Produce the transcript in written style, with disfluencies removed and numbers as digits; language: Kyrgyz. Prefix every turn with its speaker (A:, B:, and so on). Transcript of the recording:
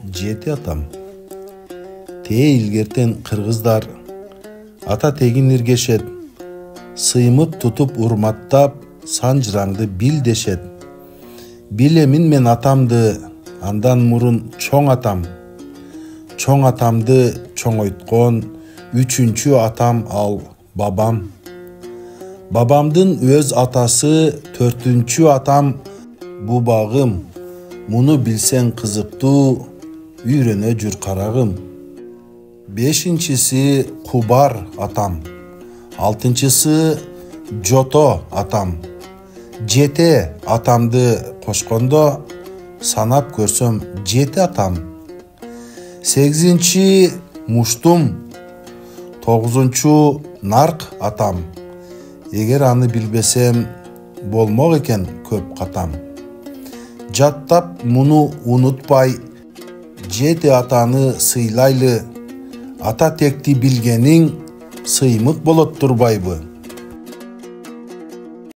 A: Жети атам. Тээ илгертен кыргыздар ата тегин иргешет. Сыймык тутуп урматтап, санжыраңды бил дешет. Билемин мен атамды, андан мурун чоң атам. Чоң атамды чоңойткон үчүнчү атам ал бабам. Бабамдын өз атасы төртүнчү атам бубагым. Муну билсең кызыктуу, үйрөнө жүр карагым. Бешинчиси Кубар атам. Алтынчысы Жото атам. Жете атамды кошкондо санап көрсөм жети атам. Сегизинчи Муштум. Тогузунчу Нарк атам. Эгер аны билбесем болмок экен көп катам. Жаттап муну унутпай, жети атаны сыйлайлы. Ата текти билгениң сыймык болот турбайбы?